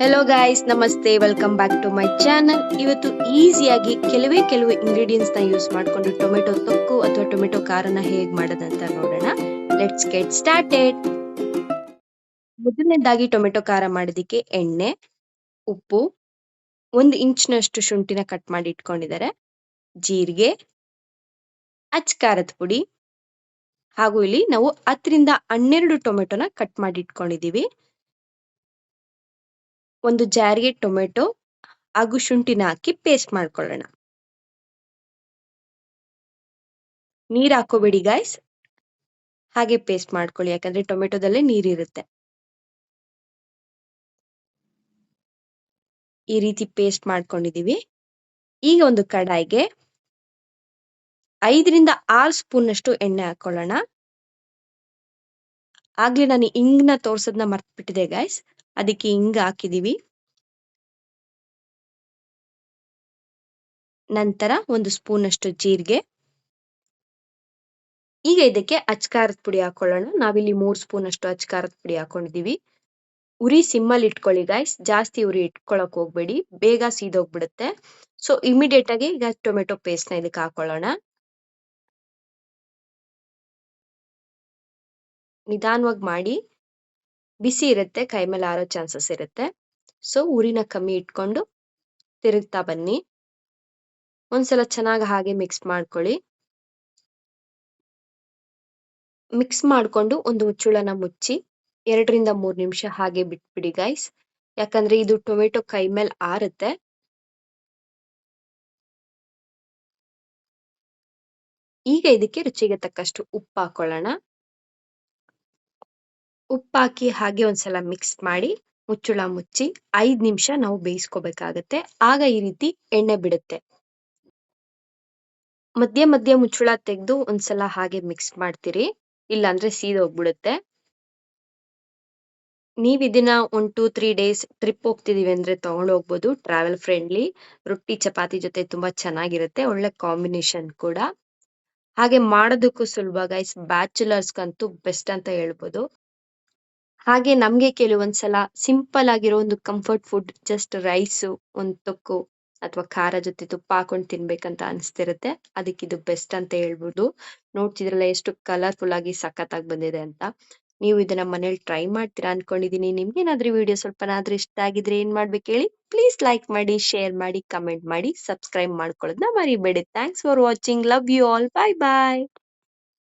Hello guys, ನಮಸ್ತೆ. Welcome back to my channel. ಇವತ್ತು ಈಸಿಯಾಗಿ ಕೆಲವು ಇಂಗ್ರೀಡಿಯೆಂಟ್ಸ್ ನ ಯೂಸ್ ಮಾಡಿಕೊಂಡು ಟೊಮೆಟೊ ತೊಕ್ಕು ಅಥವಾ ಟೊಮೆಟೊ ಖಾರನ ಹೇಗ್ ಮಾಡೋದಂತ ನೋಡೋಣ. Let's get started. ಮೊದಲನೇದಾಗಿ ಟೊಮೆಟೊ ಖಾರ ಮಾಡೋದಿಕ್ಕೆ ಎಣ್ಣೆ, ಉಪ್ಪು, 1 ಇಂಚ್ನಷ್ಟು ಶುಂಠಿನ ಕಟ್ ಮಾಡಿ ಇಟ್ಕೊಂಡಿದ್ದಾರೆ, ಜೀರಿಗೆ, ಅಚ್ಚ ಖಾರದ ಪುಡಿ, ಹಾಗೂ ಇಲ್ಲಿ ನಾವು 10 ರಿಂದ 12 ಟೊಮೆಟೊನ ಕಟ್ ಮಾಡಿ ಇಟ್ಕೊಂಡಿದೀವಿ. ಒಂದು ಜಾರಿಗೆ ಟೊಮೆಟೊ ಹಾಗೂ ಶುಂಠಿನ ಹಾಕಿ ಪೇಸ್ಟ್ ಮಾಡ್ಕೊಳ್ಳೋಣ. ನೀರ್ ಹಾಕೋಬೇಡಿ ಗೈಸ್, ಹಾಗೆ ಪೇಸ್ಟ್ ಮಾಡ್ಕೊಳ್ಳಿ, ಯಾಕಂದ್ರೆ ಟೊಮೆಟೊದಲ್ಲೇ ನೀರಿರುತ್ತೆ. ಈ ರೀತಿ ಪೇಸ್ಟ್ ಮಾಡ್ಕೊಂಡಿದೀವಿ. ಈಗ ಒಂದು ಕಡಾಯಿಗೆ 5 ರಿಂದ 6 ಸ್ಪೂನ್ ಅಷ್ಟು ಎಣ್ಣೆ ಹಾಕೊಳ್ಳೋಣ. ಆಗ್ಲೇ ನಾನು ಇಂಗ್ನ ತೋರ್ಸೋದನ್ನ ಮರ್ತ್ಬಿಟ್ಟಿದೆ ಗೈಸ್, ಅದಕ್ಕೆ ಇಂಗ್ ಹಾಕಿದೀವಿ. ನಂತರ 1 ಸ್ಪೂನ್ ಅಷ್ಟು ಜೀರಿಗೆ. ಈಗ ಇದಕ್ಕೆ ಅಚ್ಚ ಖಾರದ ಪುಡಿ ಹಾಕೊಳ್ಳೋಣ. ನಾವಿಲ್ಲಿ 3 ಸ್ಪೂನ್ ಅಷ್ಟು ಅಚ್ಚ ಖಾರದ ಪುಡಿ ಹಾಕೊಂಡಿದೀವಿ. ಉರಿ ಸಿಮ್ಮಲ್ಲಿ ಇಟ್ಕೊಳ್ಳಿ ಗೈಸ್, ಜಾಸ್ತಿ ಉರಿ ಇಟ್ಕೊಳಕ್ ಹೋಗ್ಬೇಡಿ, ಬೇಗ ಸೀದೋಗ್ಬಿಡುತ್ತೆ. ಸೊ ಇಮಿಡಿಯೇಟ್ ಆಗಿ ಈಗ ಟೊಮೆಟೊ ಪೇಸ್ಟ್ ನ ಇದಕ್ಕೆ ಹಾಕೊಳ್ಳೋಣ. ನಿಧಾನವಾಗಿ ಮಾಡಿ, ಬಿಸಿ ಇರುತ್ತೆ, ಕೈ ಮೇಲೆ ಆರೋ ಚಾನ್ಸಸ್ ಇರುತ್ತೆ. ಸೊ ಉರಿನ ಕಮ್ಮಿ ಇಟ್ಕೊಂಡು ತಿರುಗ್ತಾ ಬನ್ನಿ. ಒಂದ್ಸಲ ಚೆನ್ನಾಗಿ ಹಾಗೆ ಮಿಕ್ಸ್ ಮಾಡ್ಕೊಳ್ಳಿ. ಮಿಕ್ಸ್ ಮಾಡ್ಕೊಂಡು ಒಂದು ಮುಚ್ಚುಳನ ಮುಚ್ಚಿ 2 ರಿಂದ 3 ನಿಮಿಷ ಹಾಗೆ ಬಿಟ್ಬಿಡಿ ಗೈಸ್, ಯಾಕಂದ್ರೆ ಇದು ಟೊಮೆಟೊ ಕೈ ಮೇಲೆ ಆರುತ್ತೆ. ಈಗ ಇದಕ್ಕೆ ರುಚಿಗೆ ತಕ್ಕಷ್ಟು ಉಪ್ಪು ಹಾಕೊಳ್ಳೋಣ. ಉಪ್ಪಾಕಿ ಹಾಗೆ ಒಂದ್ಸಲ ಮಿಕ್ಸ್ ಮಾಡಿ ಮುಚ್ಚುಳ ಮುಚ್ಚಿ 5 ನಿಮಿಷ ನಾವು ಬೇಯಿಸ್ಕೋಬೇಕಾಗತ್ತೆ. ಆಗ ಈ ರೀತಿ ಎಣ್ಣೆ ಬಿಡುತ್ತೆ. ಮಧ್ಯ ಮುಚ್ಚುಳ ತೆಗೆದು ಒಂದ್ಸಲ ಹಾಗೆ ಮಿಕ್ಸ್ ಮಾಡ್ತೀರಿ, ಇಲ್ಲಾಂದ್ರೆ ಸೀದೋಗ್ಬಿಡುತ್ತೆ. ನೀವ್ ಇದನ್ನ 1-2-3 ಡೇಸ್ ಟ್ರಿಪ್ ಹೋಗ್ತಿದೀವಿ ಅಂದ್ರೆ ತಗೊಂಡು ಹೋಗ್ಬೋದು. ಟ್ರಾವೆಲ್ ಫ್ರೆಂಡ್ಲಿ, ರೊಟ್ಟಿ ಚಪಾತಿ ಜೊತೆ ತುಂಬಾ ಚೆನ್ನಾಗಿರುತ್ತೆ, ಒಳ್ಳೆ ಕಾಂಬಿನೇಷನ್ ಕೂಡ. ಹಾಗೆ ಮಾಡೋದಕ್ಕೂ ಸುಲಭ ಗೈಸ್, ಬ್ಯಾಚುಲರ್ಸ್ಗಂತೂ ಬೆಸ್ಟ್ ಅಂತ ಹೇಳ್ಬೋದು. ಹಾಗೆ ನಮ್ಗೆ ಕೆಲವೊಂದ್ಸಲ ಸಿಂಪಲ್ ಆಗಿರೋ ಒಂದು ಕಂಫರ್ಟ್ ಫುಡ್, ಜಸ್ಟ್ ರೈಸು, ಒಂದು ತೊಕ್ಕು ಅಥವಾ ಖಾರ ಜೊತೆ ತುಪ್ಪ ಹಾಕೊಂಡು ತಿನ್ಬೇಕಂತ ಅನಿಸ್ತಿರುತ್ತೆ. ಅದಕ್ಕೆ ಇದು ಬೆಸ್ಟ್ ಅಂತ ಹೇಳ್ಬೋದು. ನೋಡ್ತಿದ್ರಲ್ಲ ಎಷ್ಟು ಕಲರ್ಫುಲ್ ಆಗಿ ಸಖತ್ತಾಗಿ ಬಂದಿದೆ ಅಂತ. ನೀವು ಇದನ್ನ ಮನೇಲಿ ಟ್ರೈ ಮಾಡ್ತೀರಾ ಅನ್ಕೊಂಡಿದೀನಿ. ನಿಮ್ಗೆ ಏನಾದ್ರೂ ವಿಡಿಯೋ ಸ್ವಲ್ಪನಾದ್ರೂ ಇಷ್ಟ ಆಗಿದ್ರೆ ಏನ್ ಮಾಡ್ಬೇಕು ಹೇಳಿ? ಪ್ಲೀಸ್ ಲೈಕ್ ಮಾಡಿ, ಶೇರ್ ಮಾಡಿ, ಕಮೆಂಟ್ ಮಾಡಿ, ಸಬ್ಸ್ಕ್ರೈಬ್ ಮಾಡ್ಕೊಳ್ಳೋದನ್ನ ಮರಿಬೇಡಿ. Thanks for watching. Love you all. Bye bye.